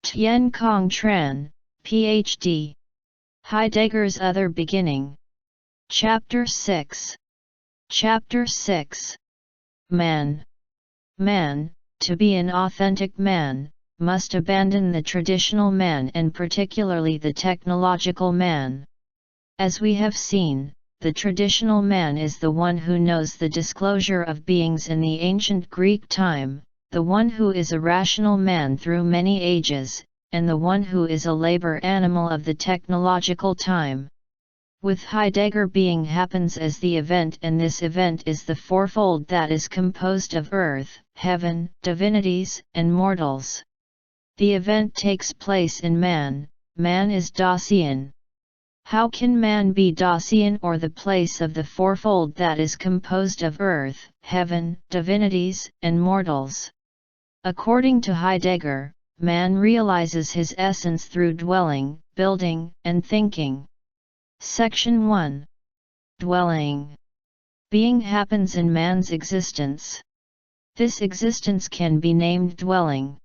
Tien Kong Tran, Ph.D. Heidegger's Other Beginning. Chapter 6. Chapter 6. Man. Man, to be an authentic man, must abandon the traditional man and particularly the technological man. As we have seen, the traditional man is the one who knows the disclosure of beings in the ancient Greek time, the one who is a rational man through many ages, and the one who is a labor animal of the technological time. With Heidegger, being happens as the event, and this event is the fourfold that is composed of earth, heaven, divinities, and mortals. The event takes place in man. Man is Dasein. How can man be Dasein, or the place of the fourfold that is composed of earth, heaven, divinities, and mortals? According to Heidegger, man realizes his essence through dwelling, building, and thinking. Section 1. Dwelling. Being happens in man's existence. This existence can be named dwelling.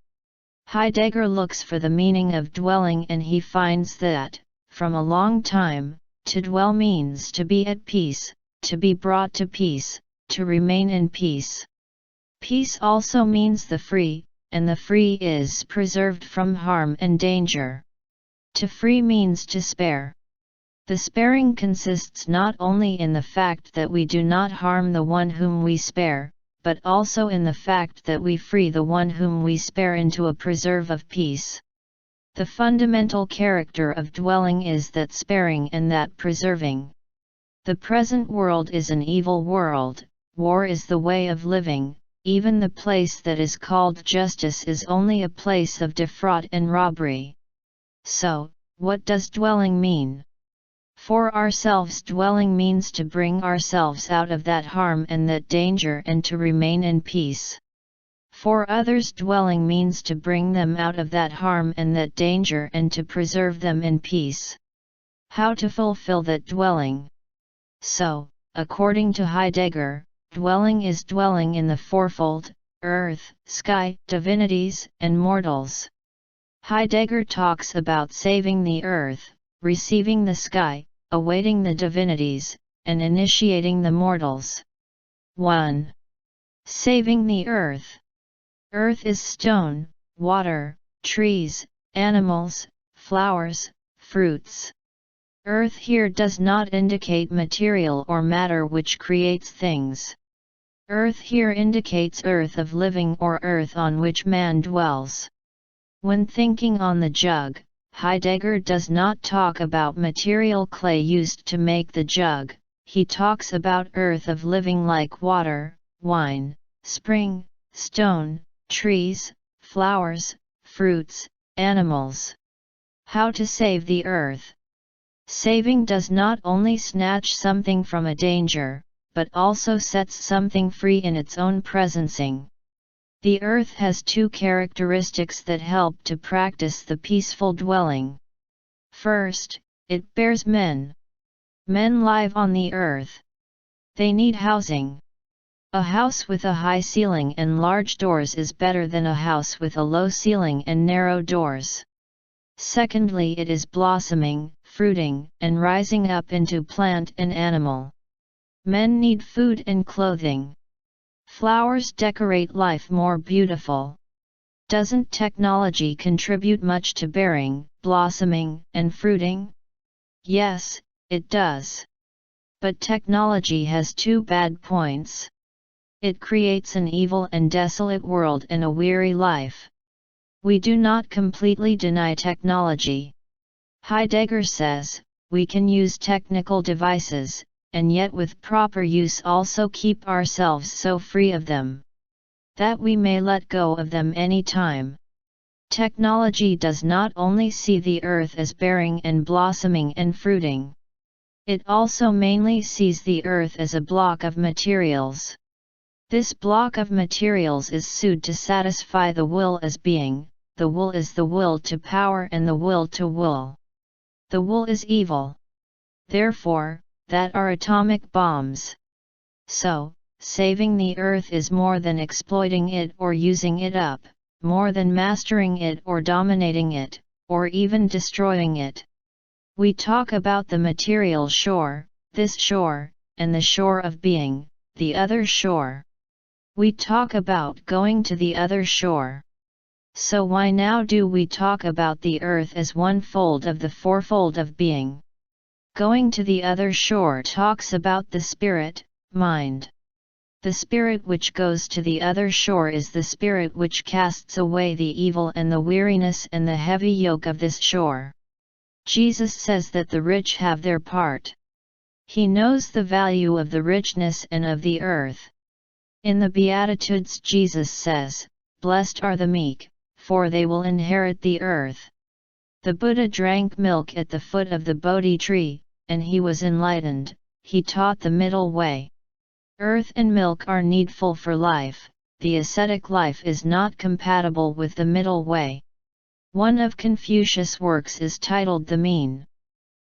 Heidegger looks for the meaning of dwelling, and he finds that, from a long time, to dwell means to be at peace, to be brought to peace, to remain in peace. Peace also means the free, and the free is preserved from harm and danger. To free means to spare. The sparing consists not only in the fact that we do not harm the one whom we spare, but also in the fact that we free the one whom we spare into a preserve of peace. The fundamental character of dwelling is that sparing and that preserving. The present world is an evil world, war is the way of living, even the place that is called justice is only a place of defraud and robbery. So, what does dwelling mean? For ourselves, dwelling means to bring ourselves out of that harm and that danger and to remain in peace. For others, dwelling means to bring them out of that harm and that danger and to preserve them in peace. How to fulfill that dwelling? So, according to Heidegger, dwelling is dwelling in the fourfold, earth, sky, divinities, and mortals. Heidegger talks about saving the earth, receiving the sky, awaiting the divinities, and initiating the mortals. 1. Saving the earth. Earth is stone, water, trees, animals, flowers, fruits. Earth here does not indicate material or matter which creates things. Earth here indicates earth of living or earth on which man dwells. When thinking on the jug, Heidegger does not talk about material clay used to make the jug, he talks about earth of living like water, wine, spring, stone, trees, flowers, fruits, animals. How to save the earth? Saving does not only snatch something from a danger, but also sets something free in its own presencing. The earth has two characteristics that help to practice the peaceful dwelling. First, it bears men. Men live on the earth. They need housing. A house with a high ceiling and large doors is better than a house with a low ceiling and narrow doors. Secondly, it is blossoming, fruiting, and rising up into plant and animal. Men need food and clothing. Flowers decorate life more beautiful. Doesn't technology contribute much to bearing, blossoming, and fruiting? Yes, it does. But technology has two bad points. It creates an evil and desolate world and a weary life. We do not completely deny technology. Heidegger says, we can use technical devices, and yet with proper use also keep ourselves so free of them that we may let go of them any time. Technology does not only see the earth as bearing and blossoming and fruiting. It also mainly sees the earth as a block of materials. This block of materials is sued to satisfy the will as being, the will is the will to power and the will to will. The will is evil. Therefore, that are atomic bombs. So, saving the earth is more than exploiting it or using it up, more than mastering it or dominating it, or even destroying it. We talk about the material shore, this shore, and the shore of being, the other shore. We talk about going to the other shore. So why now do we talk about the earth as one fold of the fourfold of being? Going to the other shore talks about the spirit, mind. The spirit which goes to the other shore is the spirit which casts away the evil and the weariness and the heavy yoke of this shore. Jesus says that the rich have their part. He knows the value of the richness and of the earth. In the Beatitudes Jesus says, "Blessed are the meek, for they will inherit the earth." The Buddha drank milk at the foot of the Bodhi tree, and he was enlightened. He taught the middle way. Earth and milk are needful for life, the ascetic life is not compatible with the middle way. One of Confucius' works is titled The Mean.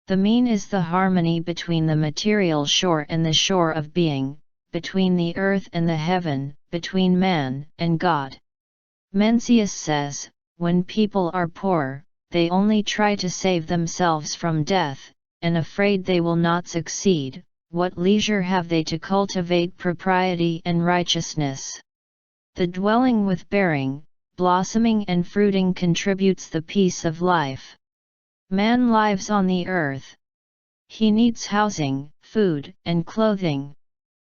The mean is the harmony between the material shore and the shore of being, between the earth and the heaven, between man and God. Mencius says, when people are poor, they only try to save themselves from death, and afraid they will not succeed, what leisure have they to cultivate propriety and righteousness? The dwelling with bearing, blossoming and fruiting contributes the peace of life. Man lives on the earth. He needs housing, food, and clothing.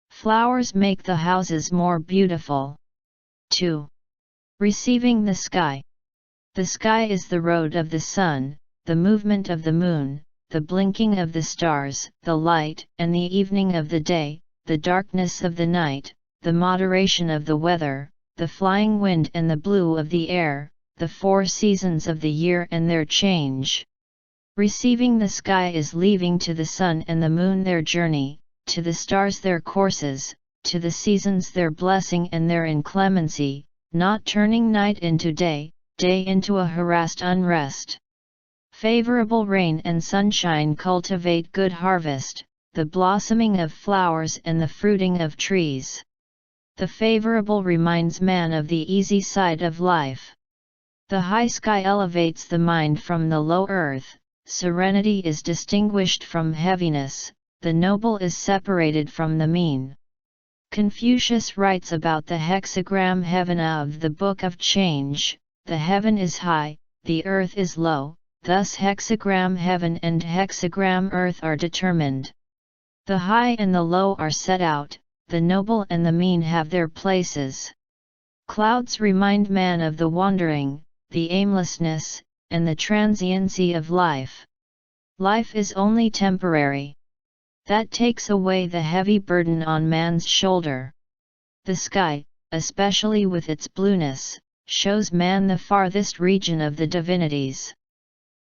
Flowers make the houses more beautiful. 2. Receiving the sky. The sky is the road of the sun, the movement of the moon, the blinking of the stars, the light and the evening of the day, the darkness of the night, the moderation of the weather, the flying wind and the blue of the air, the 4 seasons of the year and their change. Receiving the sky is leaving to the sun and the moon their journey, to the stars their courses, to the seasons their blessing and their inclemency, not turning night into day, day into a harassed unrest. Favorable rain and sunshine cultivate good harvest, the blossoming of flowers and the fruiting of trees. The favorable reminds man of the easy side of life. The high sky elevates the mind from the low earth, serenity is distinguished from heaviness, the noble is separated from the mean. Confucius writes about the hexagram heaven of the Book of Change, the heaven is high, the earth is low. Thus hexagram heaven and hexagram earth are determined. The high and the low are set out, the noble and the mean have their places. Clouds remind man of the wandering, the aimlessness, and the transiency of life. Life is only temporary. That takes away the heavy burden on man's shoulder. The sky, especially with its blueness, shows man the farthest region of the divinities.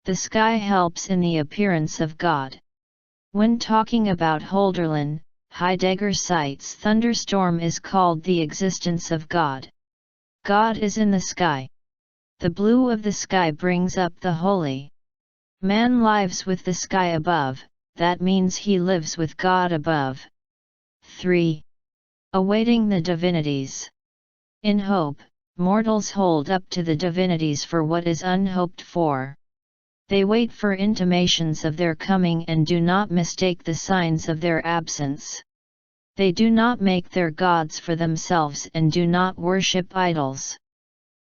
The sky helps in the appearance of God. When talking about Hölderlin, Heidegger cites thunderstorm is called the existence of God. God is in the sky. The blue of the sky brings up the holy. Man lives with the sky above, that means he lives with God above. 3. Awaiting the divinities. In hope, mortals hold up to the divinities for what is unhoped for. They wait for intimations of their coming and do not mistake the signs of their absence. They do not make their gods for themselves and do not worship idols.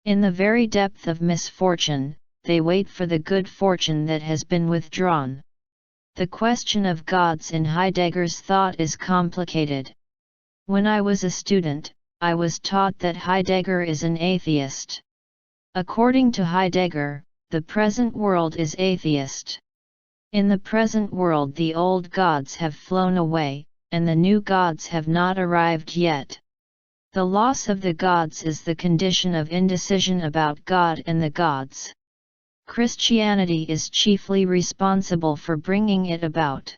In the very depth of misfortune, they wait for the good fortune that has been withdrawn. The question of gods in Heidegger's thought is complicated. When I was a student, I was taught that Heidegger is an atheist. According to Heidegger, the present world is atheist. In the present world the old gods have flown away, and the new gods have not arrived yet. The loss of the gods is the condition of indecision about God and the gods. Christianity is chiefly responsible for bringing it about.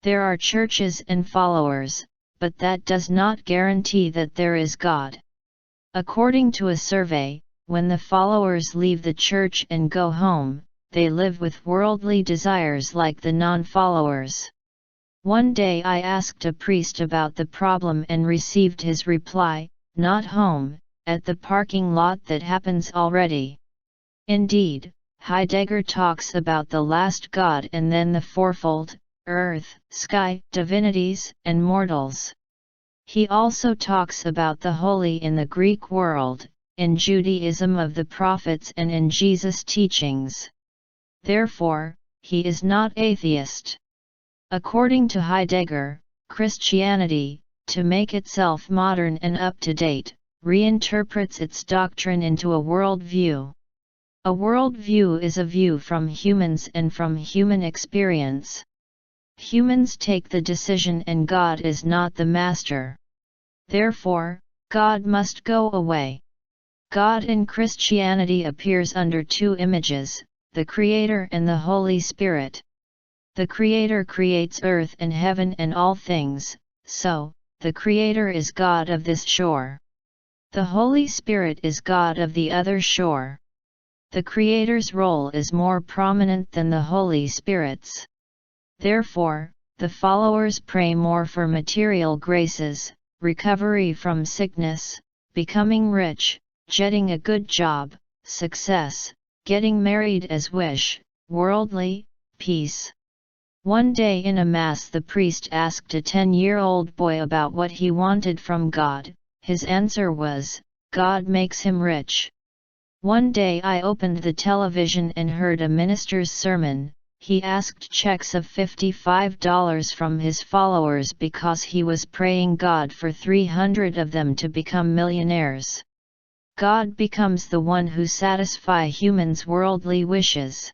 There are churches and followers, but that does not guarantee that there is God. According to a survey, when the followers leave the church and go home, they live with worldly desires like the non-followers. One day I asked a priest about the problem and received his reply, "Not home, at the parking lot that happens already. Indeed, Heidegger talks about the last God and then the fourfold, earth, sky, divinities, and mortals. He also talks about the holy in the Greek world, in Judaism of the prophets and in Jesus' teachings. Therefore, he is not atheist. According to Heidegger, Christianity, to make itself modern and up-to-date, reinterprets its doctrine into a worldview. A worldview is a view from humans and from human experience. Humans take the decision and God is not the master. Therefore, God must go away. God in Christianity appears under two images, the Creator and the Holy Spirit. The Creator creates earth and heaven and all things, so, the Creator is God of this shore. The Holy Spirit is God of the other shore. The Creator's role is more prominent than the Holy Spirit's. Therefore, the followers pray more for material graces, recovery from sickness, becoming rich, getting a good job, success, getting married as wish, worldly, peace. One day in a mass the priest asked a 10-year-old boy about what he wanted from God. His answer was, God makes him rich. One day I opened the television and heard a minister's sermon. He asked checks of $55 from his followers because he was praying God for 300 of them to become millionaires. God becomes the one who satisfies humans' worldly wishes.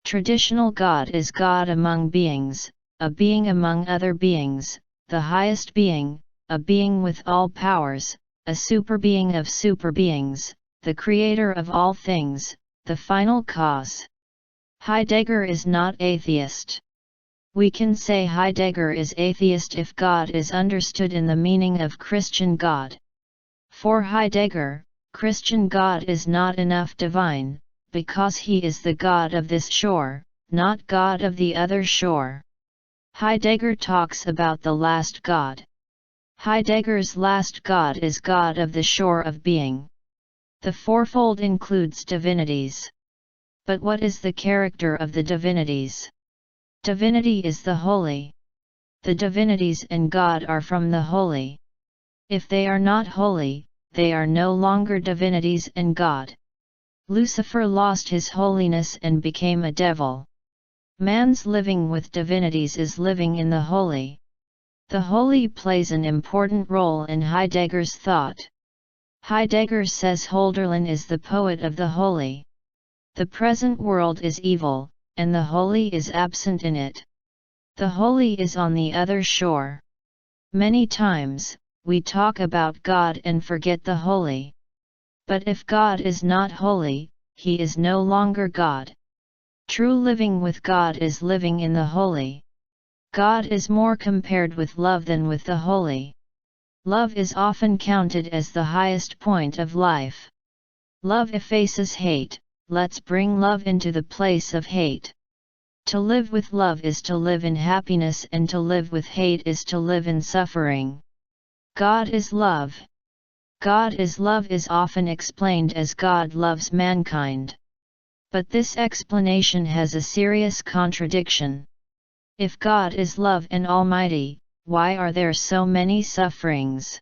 Traditional God is God among beings, a being among other beings, the highest being, a being with all powers, a superbeing of superbeings, the creator of all things, the final cause. Heidegger is not atheist. We can say Heidegger is atheist if God is understood in the meaning of Christian God. For Heidegger, Christian God is not enough divine, because he is the God of this shore, not God of the other shore. Heidegger talks about the last God. Heidegger's last God is God of the shore of being. The fourfold includes divinities. But what is the character of the divinities? Divinity is the holy. The divinities and God are from the holy. If they are not holy, they are no longer divinities and God. Lucifer lost his holiness and became a devil. Man's living with divinities is living in the holy. The holy plays an important role in Heidegger's thought. Heidegger says Hölderlin is the poet of the holy. The present world is evil, and the holy is absent in it. The holy is on the other shore. Many times, we talk about God and forget the holy. But if God is not holy, he is no longer God. True living with God is living in the holy. God is more compared with love than with the holy. Love is often counted as the highest point of life. Love effaces hate, let's bring love into the place of hate. To live with love is to live in happiness, and to live with hate is to live in suffering. God is love. God is love is often explained as God loves mankind. But this explanation has a serious contradiction. If God is love and almighty, why are there so many sufferings?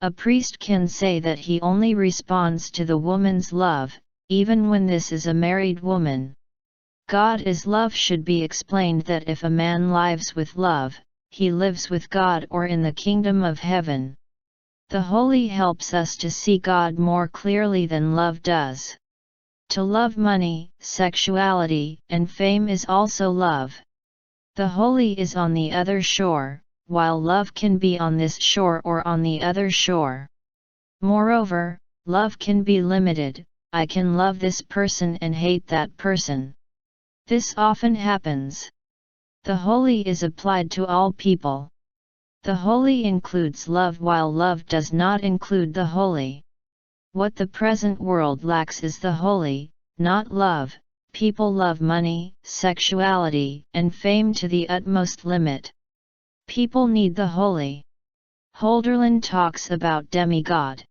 A priest can say that he only responds to the woman's love, even when this is a married woman. God is love should be explained that if a man lives with love, he lives with God or in the kingdom of heaven. The holy helps us to see God more clearly than love does. To love money, sexuality, and fame is also love. The holy is on the other shore, while love can be on this shore or on the other shore. Moreover, love can be limited. I can love this person and hate that person. This often happens. The holy is applied to all people. The holy includes love while love does not include the holy. What the present world lacks is the holy, not love. People love money, sexuality, and fame to the utmost limit. People need the holy. Hölderlin talks about demigod.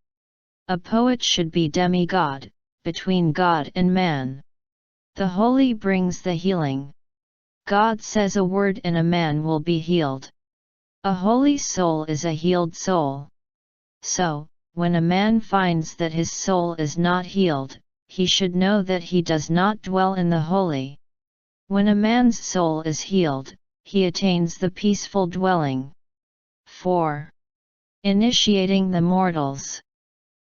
A poet should be demigod, between God and man. The holy brings the healing. God says a word and a man will be healed. A holy soul is a healed soul. So, when a man finds that his soul is not healed, he should know that he does not dwell in the holy. When a man's soul is healed, he attains the peaceful dwelling. 4. Initiating the mortals.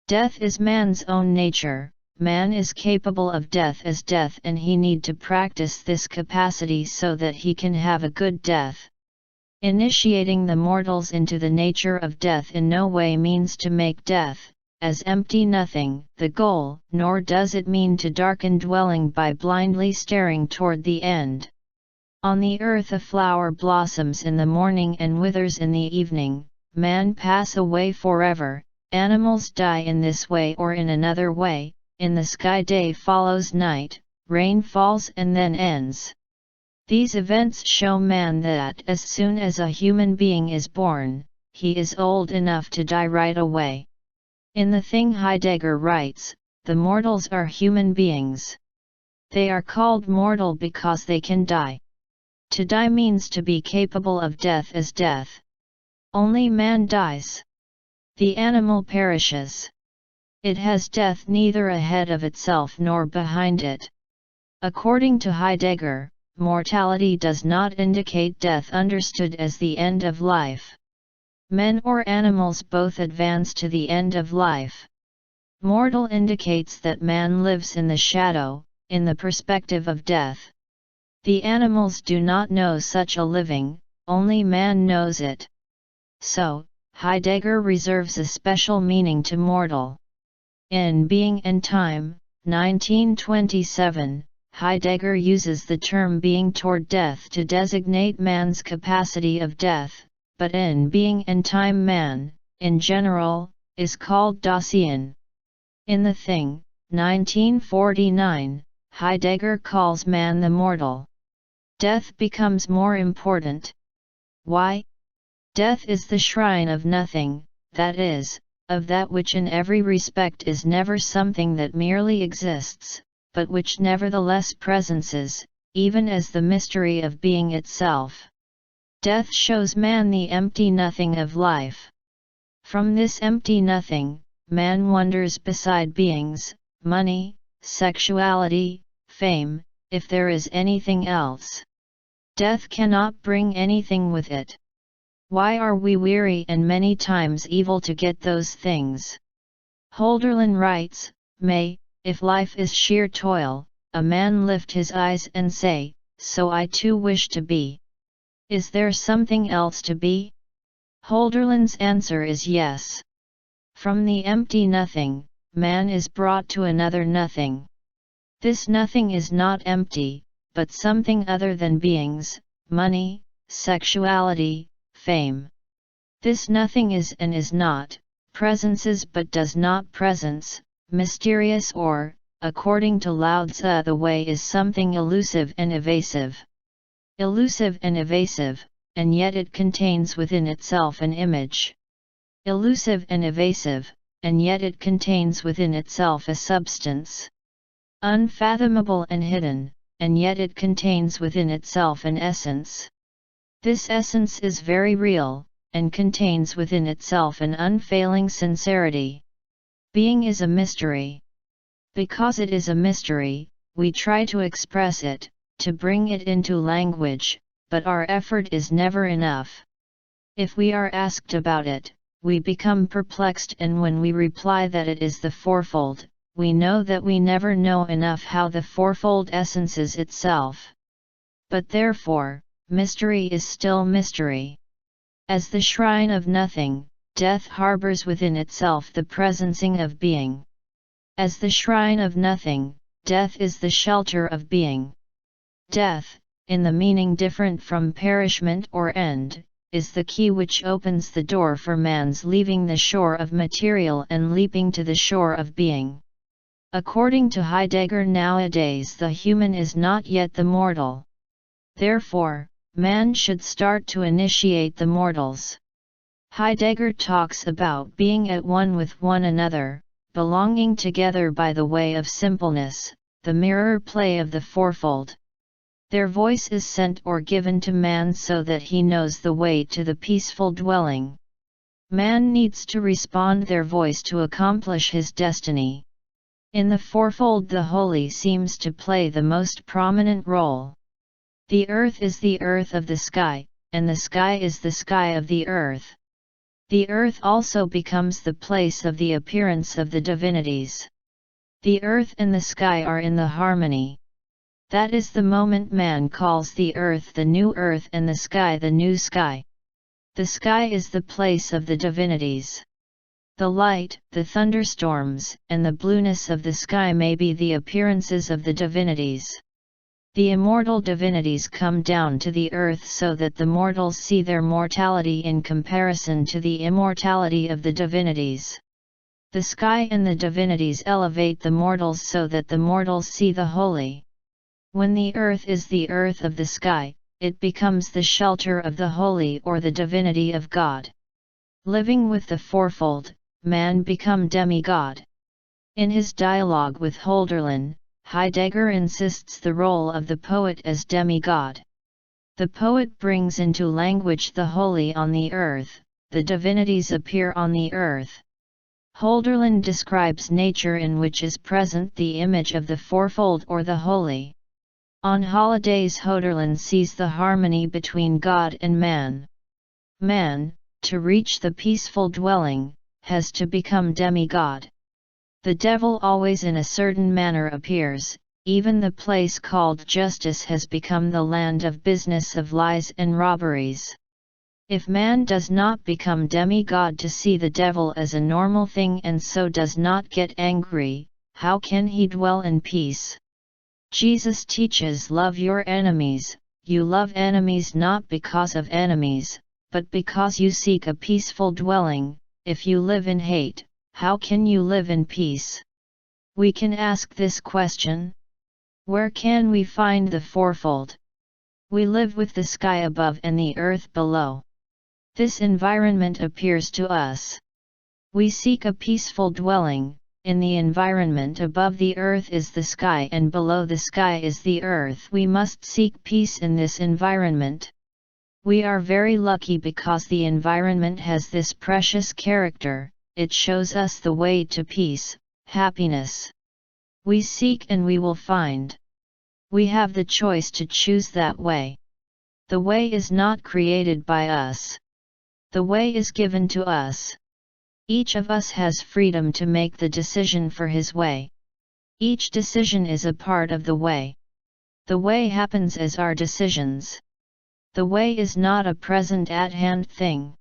Death is man's own nature. Man is capable of death as death, and he need to practice this capacity so that he can have a good death. Initiating the mortals into the nature of death in no way means to make death, as empty nothing, the goal, nor does it mean to darken dwelling by blindly staring toward the end. On the earth a flower blossoms in the morning and withers in the evening, man pass away forever, animals die in this way or in another way, in the sky day follows night, rain falls and then ends. These events show man that as soon as a human being is born, he is old enough to die right away. In the thing Heidegger writes, the mortals are human beings. They are called mortal because they can die. To die means to be capable of death as death. Only man dies. The animal perishes. It has death neither ahead of itself nor behind it. According to Heidegger, mortality does not indicate death understood as the end of life. Men or animals both advance to the end of life. Mortal indicates that man lives in the shadow, in the perspective of death. The animals do not know such a living, only man knows it. So, Heidegger reserves a special meaning to mortal. In Being and Time, 1927, Heidegger uses the term being toward death to designate man's capacity of death, but in Being and Time man, in general, is called Dasein. In The Thing, 1949, Heidegger calls man the mortal. Death becomes more important. Why? Death is the shrine of nothing, that is, of that which in every respect is never something that merely exists, but which nevertheless presences, even as the mystery of being itself. Death shows man the empty nothing of life. From this empty nothing, man wonders beside beings, money, sexuality, fame, if there is anything else. Death cannot bring anything with it. Why are we weary and many times evil to get those things? Hölderlin writes, May, if life is sheer toil, a man lift his eyes and say, so I too wish to be. Is there something else to be? Hölderlin's answer is yes. From the empty nothing, man is brought to another nothing. This nothing is not empty, but something other than beings, money, sexuality, fame. This nothing is and is not, presences but does not presence, mysterious or, according to Lao Tzu, the way is something elusive and evasive. Elusive and evasive, and yet it contains within itself an image. Elusive and evasive, and yet it contains within itself a substance. Unfathomable and hidden, and yet it contains within itself an essence. This essence is very real, and contains within itself an unfailing sincerity. Being is a mystery. Because it is a mystery, we try to express it, to bring it into language, but our effort is never enough. If we are asked about it, we become perplexed, and when we reply that it is the fourfold, we know that we never know enough how the fourfold essence is itself. But therefore, mystery is still mystery. As the shrine of nothing, death harbors within itself the presencing of being. As the shrine of nothing, death is the shelter of being. Death, in the meaning different from perishment or end, is the key which opens the door for man's leaving the shore of material and leaping to the shore of being. According to Heidegger, nowadays the human is not yet the mortal. Therefore, man should start to initiate the mortals. Heidegger talks about being at one with one another, belonging together by the way of simpleness, the mirror play of the fourfold. Their voice is sent or given to man so that he knows the way to the peaceful dwelling. Man needs to respond their voice to accomplish his destiny. In the fourfold the holy seems to play the most prominent role. The earth is the earth of the sky, and the sky is the sky of the earth. The earth also becomes the place of the appearance of the divinities. The earth and the sky are in the harmony. That is the moment man calls the earth the new earth and the sky the new sky. The sky is the place of the divinities. The light, the thunderstorms, and the blueness of the sky may be the appearances of the divinities. The immortal divinities come down to the earth so that the mortals see their mortality in comparison to the immortality of the divinities. The sky and the divinities elevate the mortals so that the mortals see the holy. When the earth is the earth of the sky, it becomes the shelter of the holy or the divinity of God. Living with the fourfold, man become demigod. In his dialogue with Hölderlin, Heidegger insists the role of the poet as demigod. The poet brings into language the holy on the earth, the divinities appear on the earth. Hölderlin describes nature in which is present the image of the fourfold or the holy. On holidays Hölderlin sees the harmony between God and man. Man, to reach the peaceful dwelling, has to become demigod. The devil always in a certain manner appears, even the place called justice has become the land of business of lies and robberies. If man does not become demigod to see the devil as a normal thing and so does not get angry, how can he dwell in peace? Jesus teaches love your enemies. You love enemies not because of enemies, but because you seek a peaceful dwelling. If you live in hate, how can you live in peace? We can ask this question. Where can we find the fourfold? We live with the sky above and the earth below. This environment appears to us. We seek a peaceful dwelling. In the environment above the earth is the sky and below the sky is the earth. We must seek peace in this environment. We are very lucky because the environment has this precious character. It shows us the way to peace, happiness. We seek and we will find. We have the choice to choose that way. The way is not created by us. The way is given to us. Each of us has freedom to make the decision for his way. Each decision is a part of the way. The way happens as our decisions. The way is not a present at-hand thing.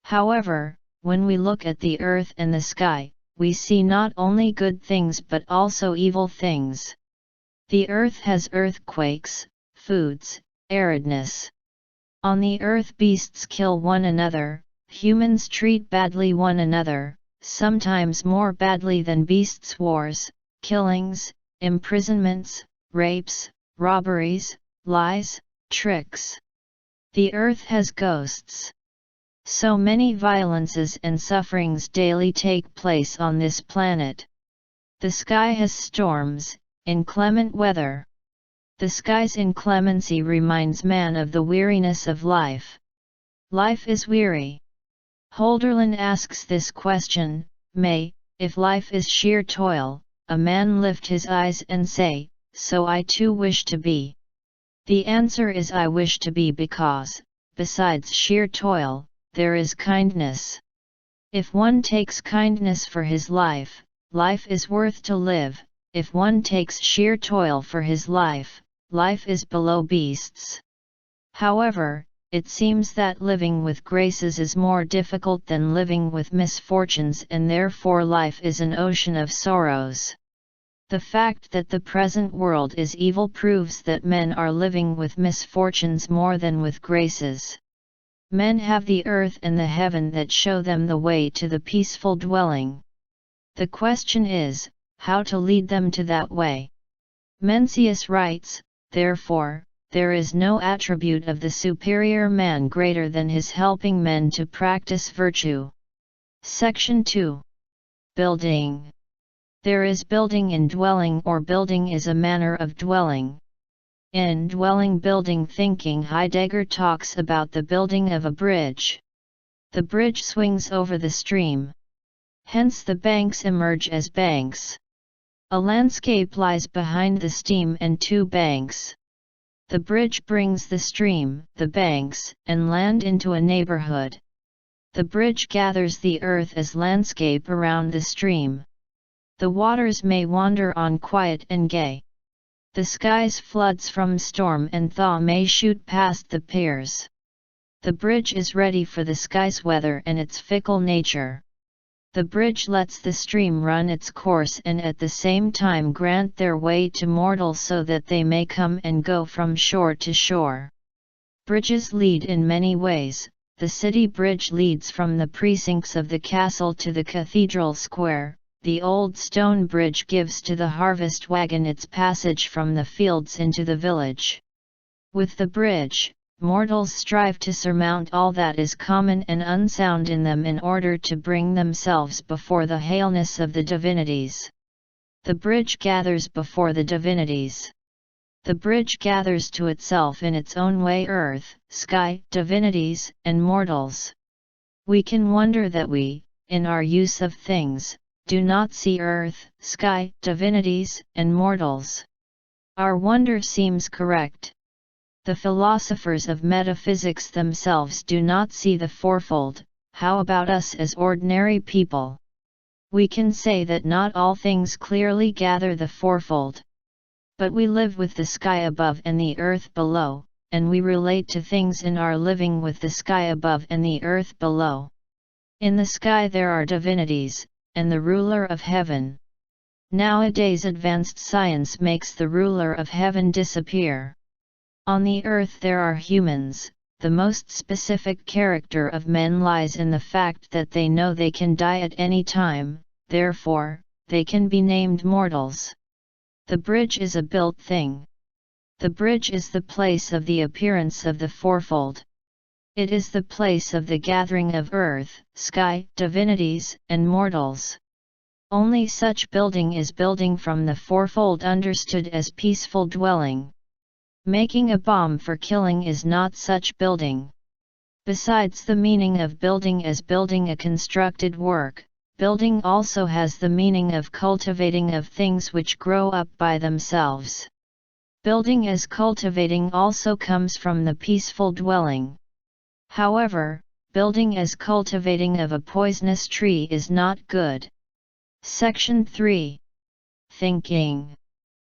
However, when we look at the earth and the sky, we see not only good things but also evil things. The earth has earthquakes, foods, aridness. On the earth beasts kill one another, humans treat badly one another, sometimes more badly than beasts. Wars, killings, imprisonments, rapes, robberies, lies, tricks. The earth has ghosts. So many violences and sufferings daily take place on this planet. The sky has storms, inclement weather. The sky's inclemency reminds man of the weariness of life. Life is weary. Hölderlin asks this question, may, if life is sheer toil, a man lift his eyes and say, so I too wish to be. The answer is I wish to be because, besides sheer toil, there is kindness. If one takes kindness for his life, life is worth to live. If one takes sheer toil for his life, life is below beasts. However, it seems that living with graces is more difficult than living with misfortunes, and therefore life is an ocean of sorrows. The fact that the present world is evil proves that men are living with misfortunes more than with graces. Men have the earth and the heaven that show them the way to the peaceful dwelling. The question is, how to lead them to that way. Mencius writes, therefore, there is no attribute of the superior man greater than his helping men to practice virtue. Section 2. Building. There is building in dwelling, or building is a manner of dwelling. In dwelling building thinking, Heidegger talks about the building of a bridge. The bridge swings over the stream. Hence the banks emerge as banks. A landscape lies behind the stream and two banks. The bridge brings the stream, the banks, and land into a neighborhood. The bridge gathers the earth as landscape around the stream. The waters may wander on quiet and gay. The sky's floods from storm and thaw may shoot past the piers. The bridge is ready for the sky's weather and its fickle nature. The bridge lets the stream run its course and at the same time grant their way to mortals so that they may come and go from shore to shore. Bridges lead in many ways. The city bridge leads from the precincts of the castle to the cathedral square. The old stone bridge gives to the harvest wagon its passage from the fields into the village. With the bridge, mortals strive to surmount all that is common and unsound in them in order to bring themselves before the hailness of the divinities. The bridge gathers before the divinities. The bridge gathers to itself in its own way earth, sky, divinities, and mortals. We can wonder that we, in our use of things, do not see earth, sky, divinities, and mortals. Our wonder seems correct. The philosophers of metaphysics themselves do not see the fourfold. How about us as ordinary people? We can say that not all things clearly gather the fourfold. But we live with the sky above and the earth below, and we relate to things in our living with the sky above and the earth below. In the sky there are divinities, and the ruler of heaven. Nowadays advanced science makes the ruler of heaven disappear. On the earth there are humans. The most specific character of men lies in the fact that they know they can die at any time, therefore, they can be named mortals. The bridge is a built thing. The bridge is the place of the appearance of the fourfold. It is the place of the gathering of earth, sky, divinities, and mortals. Only such building is building from the fourfold understood as peaceful dwelling. Making a bomb for killing is not such building. Besides the meaning of building as building a constructed work, building also has the meaning of cultivating of things which grow up by themselves. Building as cultivating also comes from the peaceful dwelling. However, building as cultivating of a poisonous tree is not good. Section 3. Thinking.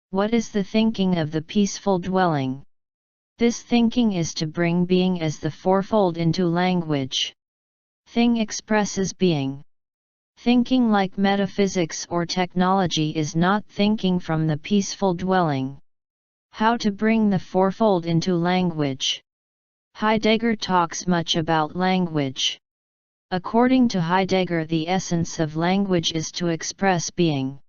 What is the thinking of the peaceful dwelling? This thinking is to bring being as the fourfold into language. Thing expresses being. Thinking like metaphysics or technology is not thinking from the peaceful dwelling. How to bring the fourfold into language? Heidegger talks much about language. According to Heidegger, the essence of language is to express being.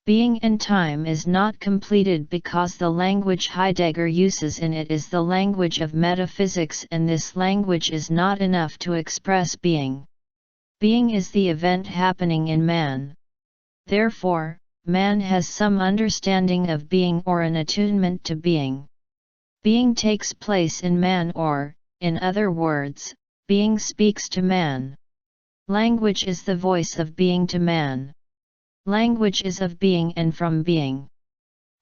Being and time is not completed because the language Heidegger uses in it is the language of metaphysics, and this language is not enough to express being. Being is the event happening in man. Therefore, man has some understanding of being or an attunement to being. Being takes place in man, or, in other words, being speaks to man. Language is the voice of being to man. Language is of being and from being.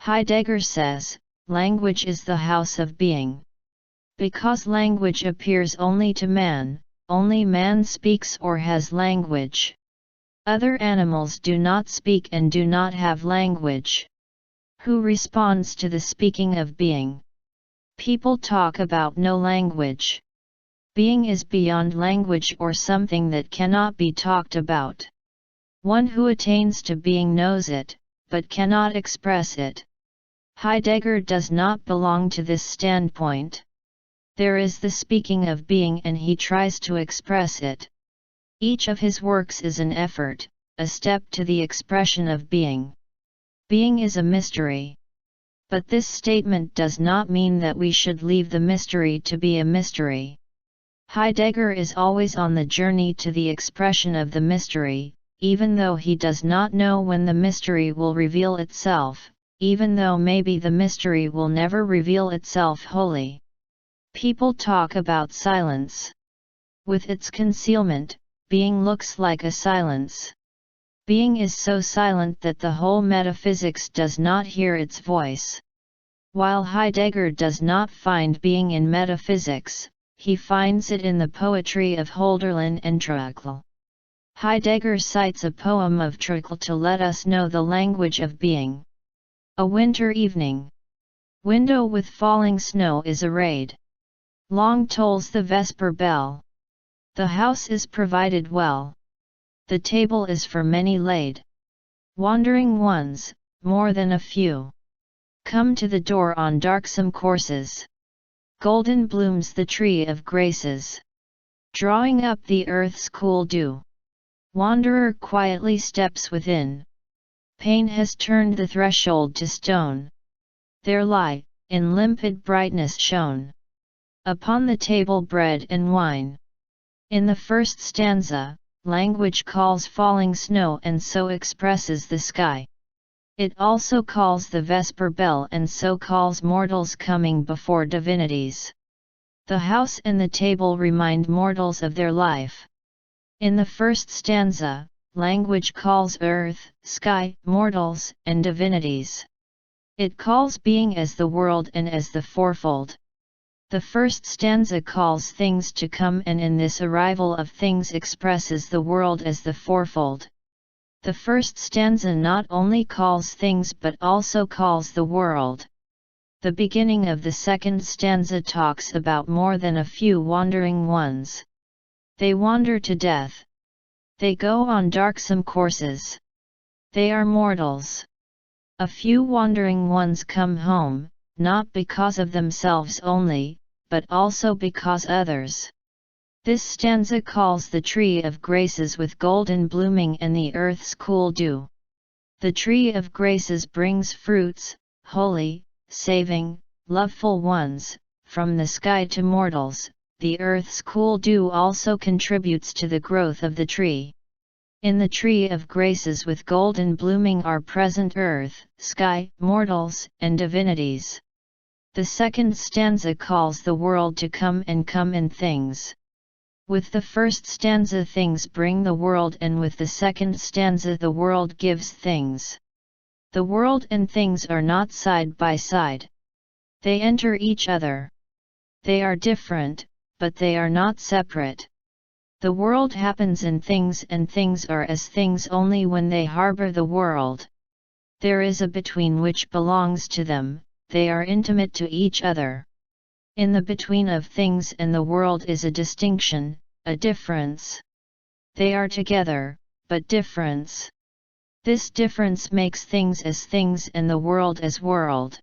Heidegger says, language is the house of being. Because language appears only to man, only man speaks or has language. Other animals do not speak and do not have language. Who responds to the speaking of being? People talk about no language. Being is beyond language or something that cannot be talked about. One who attains to being knows it, but cannot express it. Heidegger does not belong to this standpoint. There is the speaking of being and he tries to express it. Each of his works is an effort, a step to the expression of being. Being is a mystery. But this statement does not mean that we should leave the mystery to be a mystery. Heidegger is always on the journey to the expression of the mystery. even though he does not know when the mystery will reveal itself, even though maybe the mystery will never reveal itself wholly. People talk about silence. With its concealment, being looks like a silence. Being is so silent that the whole metaphysics does not hear its voice. While Heidegger does not find being in metaphysics, he finds it in the poetry of Hölderlin and Träuchel. Heidegger cites a poem of Träuchel to let us know the language of being. A winter evening. Window with falling snow is arrayed. Long tolls the vesper bell. The house is provided well. The table is for many laid. Wandering ones, more than a few, come to the door on darksome courses. Golden blooms the tree of graces, drawing up the earth's cool dew. Wanderer quietly steps within. Pain has turned the threshold to stone. There lie, in limpid brightness shown, upon the table bread and wine. In the first stanza, language calls falling snow and so expresses the sky. It also calls the vesper bell and so calls mortals coming before divinities. The house and the table remind mortals of their life. In the first stanza, language calls earth, sky, mortals, and divinities. It calls being as the world and as the fourfold. The first stanza calls things to come, and in this arrival of things expresses the world as the fourfold. The first stanza not only calls things but also calls the world. The beginning of the second stanza talks about more than a few wandering ones. They wander to death. They go on darksome courses. They are mortals. A few wandering ones come home, not because of themselves only, but also because others. This stanza calls the tree of graces with golden blooming and the earth's cool dew. The tree of graces brings fruits, holy, saving, loveful ones, from the sky to mortals. The earth's cool dew also contributes to the growth of the tree. In the tree of graces with golden blooming are present earth, sky, mortals, and divinities. The second stanza calls the world to come and come in things. With the first stanza things bring the world, and with the second stanza the world gives things. The world and things are not side by side. They enter each other. They are different, but they are not separate. The world happens in things, and things are as things only when they harbor the world. There is a between which belongs to them. They are intimate to each other. In the between of things and the world is a distinction, a difference. They are together, but difference. This difference makes things as things and the world as world.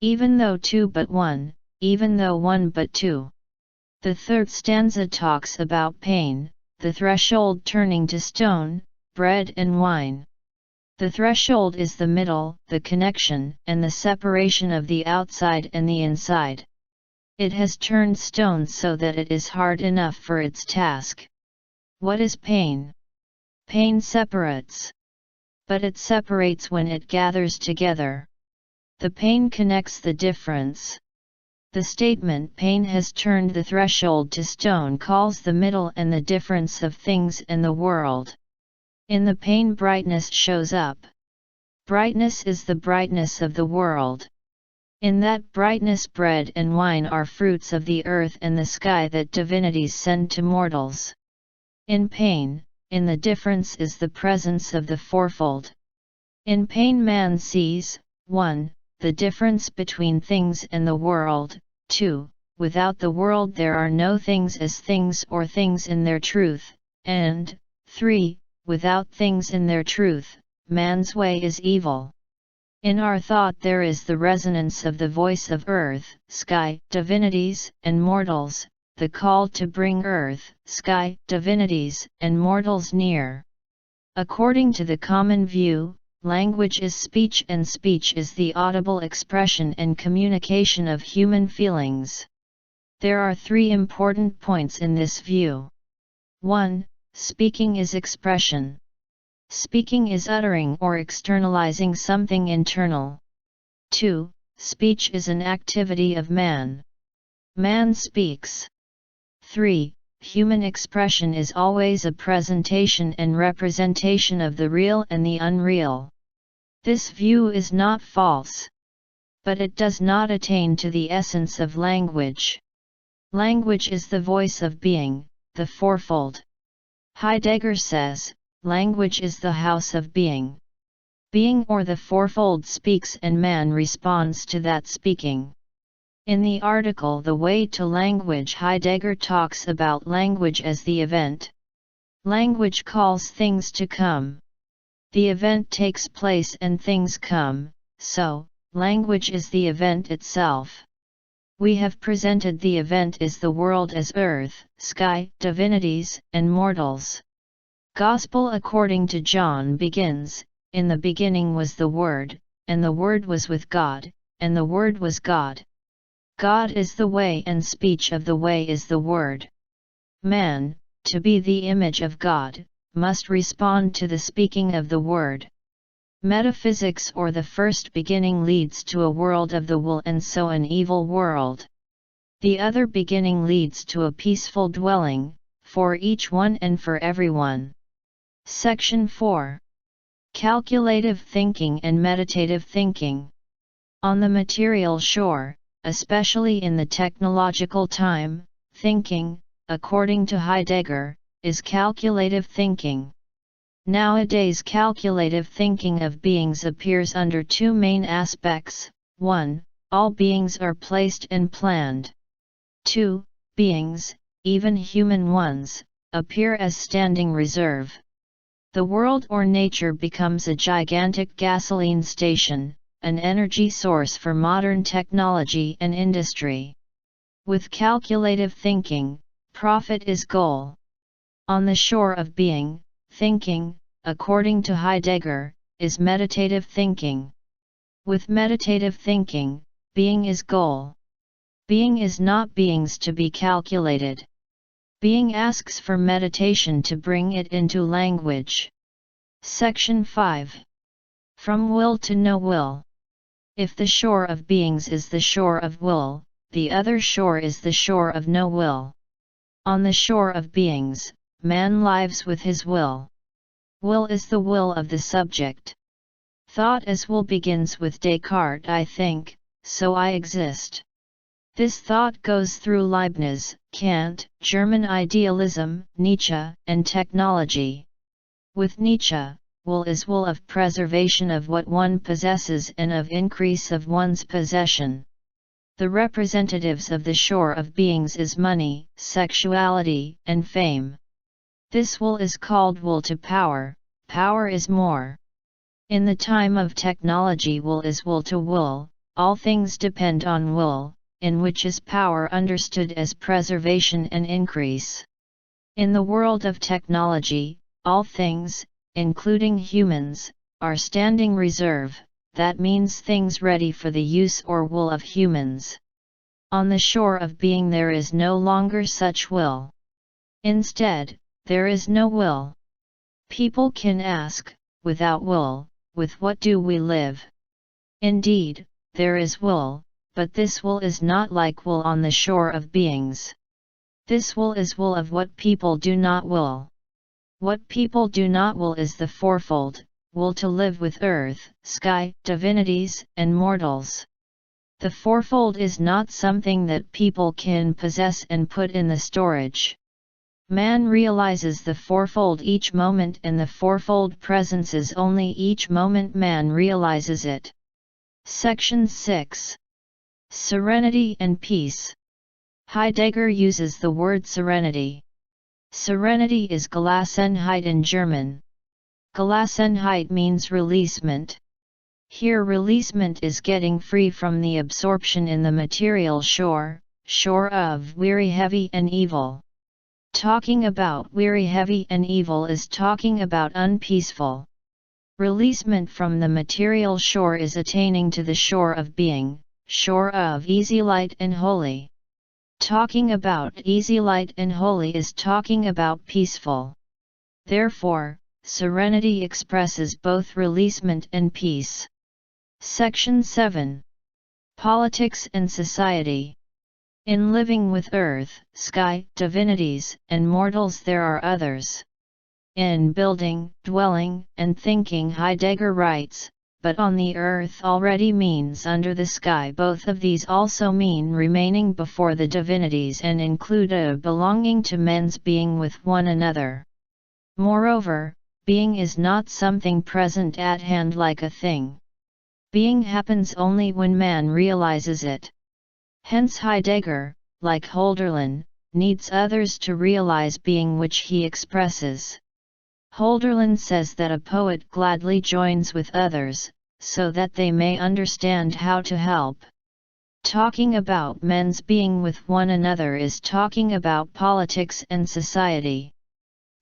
Even though two but one, even though one but two. The third stanza talks about pain, the threshold turning to stone, bread and wine. The threshold is the middle, the connection, and the separation of the outside and the inside. It has turned stone so that it is hard enough for its task. What is pain? Pain separates. But it separates when it gathers together. The pain connects the difference. The statement pain has turned the threshold to stone calls the middle and the difference of things and the world. In the pain brightness shows up. Brightness is the brightness of the world. In that brightness bread and wine are fruits of the earth and the sky that divinities send to mortals. In pain, in the difference is the presence of the fourfold. In pain man sees, 1. The difference between things and the world, 2. Without the world there are no things as things or things in their truth, and 3. Without things in their truth, man's way is evil. In our thought there is the resonance of the voice of earth, sky, divinities, and mortals, the call to bring earth, sky, divinities, and mortals near. According to the common view, language is speech and speech is the audible expression and communication of human feelings. There are 3 important points in this view. 1. Speaking is expression. Speaking is uttering or externalizing something internal. 2. Speech is an activity of man. Man speaks. 3. Human expression is always a presentation and representation of the real and the unreal. This view is not false. But it does not attain to the essence of language. Language is the voice of being, the fourfold. Heidegger says, language is the house of being. Being or the fourfold speaks and man responds to that speaking. In the article The Way to Language, Heidegger talks about language as the event. Language calls things to come. The event takes place and things come, so, language is the event itself. We have presented the event as the world as earth, sky, divinities, and mortals. Gospel according to John begins, "In the beginning was the Word, and the Word was with God, and the Word was God. God is the way and speech of the way is the Word." Man, to be the image of God, must respond to the speaking of the Word. Metaphysics or the first beginning leads to a world of the will and so an evil world. The other beginning leads to a peaceful dwelling, for each one and for everyone. Section 4. Calculative thinking and meditative thinking. On the material shore, especially in the technological time, thinking, according to Heidegger, is calculative thinking. Nowadays calculative thinking of beings appears under two main aspects: 1. All beings are placed and planned. 2. Beings, even human ones, appear as standing reserve. The world or nature becomes a gigantic gasoline station, an energy source for modern technology and industry. With calculative thinking, profit is goal. On the shore of being, thinking, according to Heidegger, is meditative thinking. With meditative thinking, being is goal. Being is not beings to be calculated. Being asks for meditation to bring it into language. Section 5. From will to no will. If the shore of beings is the shore of will, the other shore is the shore of no will. On the shore of beings, man lives with his will. Will is the will of the subject. Thought as will begins with Descartes: I think, so I exist. This thought goes through Leibniz, Kant, German idealism, Nietzsche, and technology. With Nietzsche, will is will of preservation of what one possesses and of increase of one's possession. The representatives of the shore of beings is money, sexuality, and fame. This will is called will to power. Power is more. In the time of technology, will is will to will. All things depend on will, in which is power understood as preservation and increase. In the world of technology, all things, including humans, are standing reserve. That means things ready for the use or will of humans. On the shore of being there is no longer such will. Instead, there is no will. People can ask, without will, with what do we live? Indeed, there is will, but this will is not like will on the shore of beings. This will is will of what people do not will. What people do not will is the fourfold: will to live with earth, sky, divinities, and mortals. The fourfold is not something that people can possess and put in the storage. Man realizes the fourfold each moment, and the fourfold presence is only each moment man realizes it. Section 6. Serenity and peace. Heidegger uses the word serenity. Serenity is Gelassenheit in German. Gelassenheit means releasement. Here releasement is getting free from the absorption in the material shore of weary, heavy and evil. Talking about weary, heavy and evil is talking about unpeaceful. Releasement from the material shore is attaining to the shore of being, shore of easy, light and holy. Talking about easy, light and holy is talking about peaceful. Therefore, serenity expresses both releasement and peace. Section 7. Politics and Society. In living with earth, sky, divinities, and mortals there are others. In building, dwelling, and thinking, Heidegger writes, but on the earth already means under the sky. Both of these also mean remaining before the divinities and include a belonging to men's being with one another. Moreover, being is not something present at hand like a thing. Being happens only when man realizes it. Hence Heidegger, like Hölderlin, needs others to realize being which he expresses. Hölderlin says that a poet gladly joins with others, so that they may understand how to help. Talking about men's being with one another is talking about politics and society.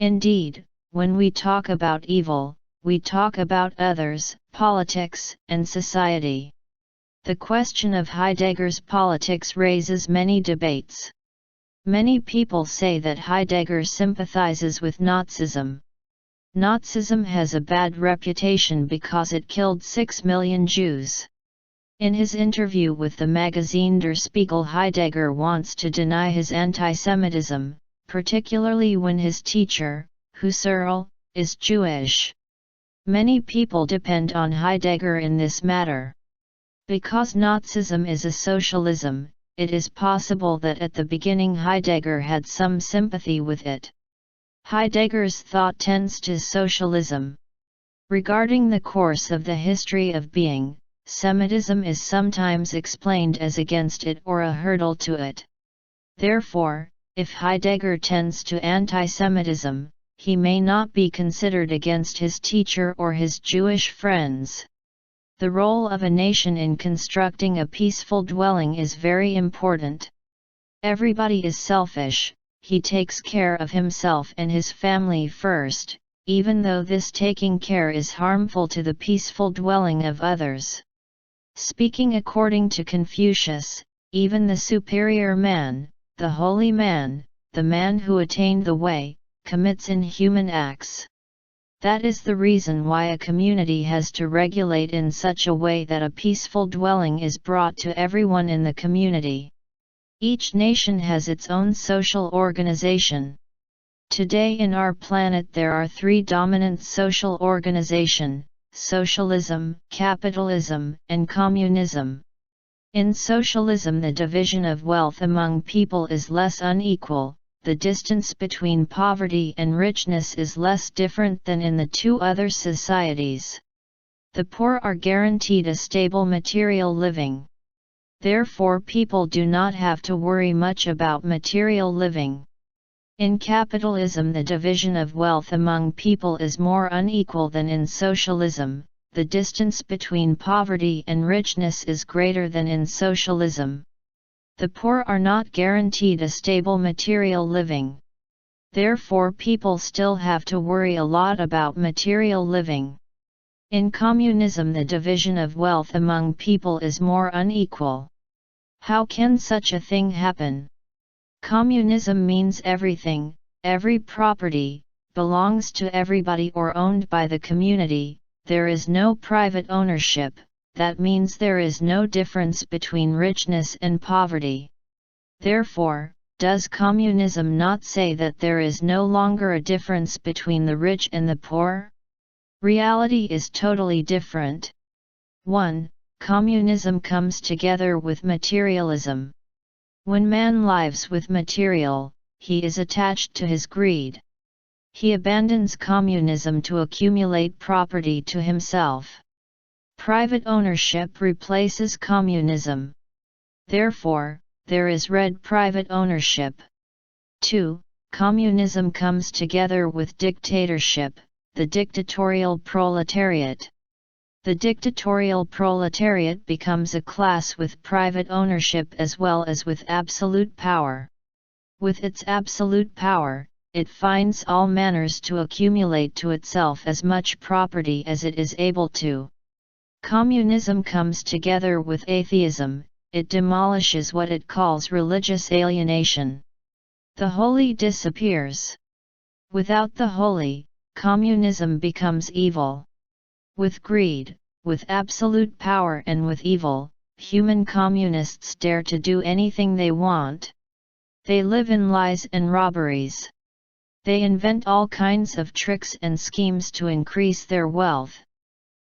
Indeed, when we talk about evil, we talk about others, politics, and society. The question of Heidegger's politics raises many debates. Many people say that Heidegger sympathizes with Nazism. Nazism has a bad reputation because it killed 6 million Jews. In his interview with the magazine Der Spiegel, Heidegger wants to deny his antisemitism, particularly when his teacher, Husserl, is Jewish. Many people depend on Heidegger in this matter. Because Nazism is a socialism, it is possible that at the beginning Heidegger had some sympathy with it. Heidegger's thought tends to socialism. Regarding the course of the history of being, Semitism is sometimes explained as against it or a hurdle to it. Therefore, if Heidegger tends to anti-Semitism, he may not be considered against his teacher or his Jewish friends. The role of a nation in constructing a peaceful dwelling is very important. Everybody is selfish, he takes care of himself and his family first, even though this taking care is harmful to the peaceful dwelling of others. Speaking according to Confucius, even the superior man, the holy man, the man who attained the way, commits inhuman acts. That is the reason why a community has to regulate in such a way that a peaceful dwelling is brought to everyone in the community. Each nation has its own social organization. Today in our planet there are 3 dominant social organizations: socialism, capitalism, and communism. In socialism the division of wealth among people is less unequal. The distance between poverty and richness is less different than in the 2 other societies. The poor are guaranteed a stable material living. Therefore people do not have to worry much about material living. In capitalism the division of wealth among people is more unequal than in socialism. The distance between poverty and richness is greater than in socialism. The poor are not guaranteed a stable material living. Therefore people still have to worry a lot about material living. In communism the division of wealth among people is more unequal. How can such a thing happen? Communism means everything, every property, belongs to everybody or owned by the community. There is no private ownership. That means there is no difference between richness and poverty. Therefore, does communism not say that there is no longer a difference between the rich and the poor? Reality is totally different. 1. Communism comes together with materialism. When man lives with material, he is attached to his greed. He abandons communism to accumulate property to himself. Private ownership replaces communism. Therefore, there is red private ownership. 2. Communism comes together with dictatorship, the dictatorial proletariat. The dictatorial proletariat becomes a class with private ownership as well as with absolute power. With its absolute power, it finds all manners to accumulate to itself as much property as it is able to. Communism comes together with atheism. It demolishes what it calls religious alienation. The holy disappears. Without the holy, communism becomes evil. With greed, with absolute power and with evil, human communists dare to do anything they want. They live in lies and robberies. They invent all kinds of tricks and schemes to increase their wealth.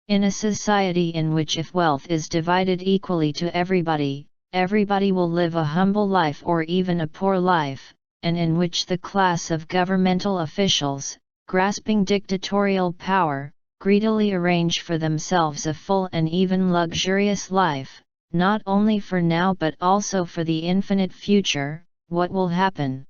In a society in which if wealth is divided equally to everybody, everybody will live a humble life or even a poor life, and in which the class of governmental officials, grasping dictatorial power, greedily arrange for themselves a full and even luxurious life, not only for now but also for the infinite future, what will happen?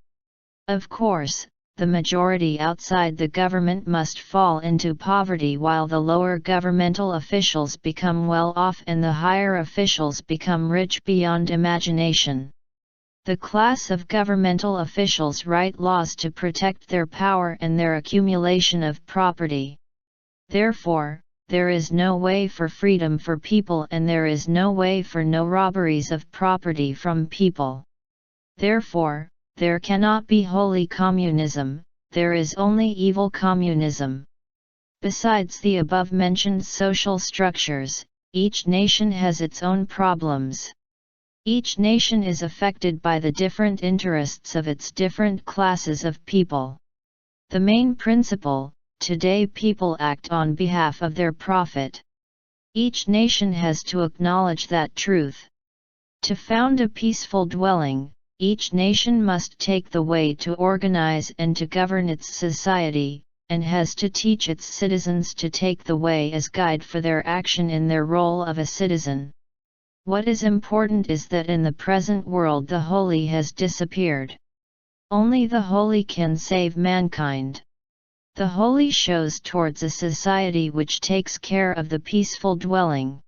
Of course, the majority outside the government must fall into poverty while the lower governmental officials become well off and the higher officials become rich beyond imagination. The class of governmental officials write laws to protect their power and their accumulation of property. Therefore, there is no way for freedom for people and there is no way for no robberies of property from people. Therefore, there cannot be holy communism, there is only evil communism. Besides the above-mentioned social structures, each nation has its own problems. Each nation is affected by the different interests of its different classes of people. The main principle, today people act on behalf of their profit. Each nation has to acknowledge that truth. To found a peaceful dwelling, each nation must take the way to organize and to govern its society, and has to teach its citizens to take the way as guide for their action in their role of a citizen. What is important is that in the present world the holy has disappeared. Only the holy can save mankind. The holy shows towards a society which takes care of the peaceful dwelling.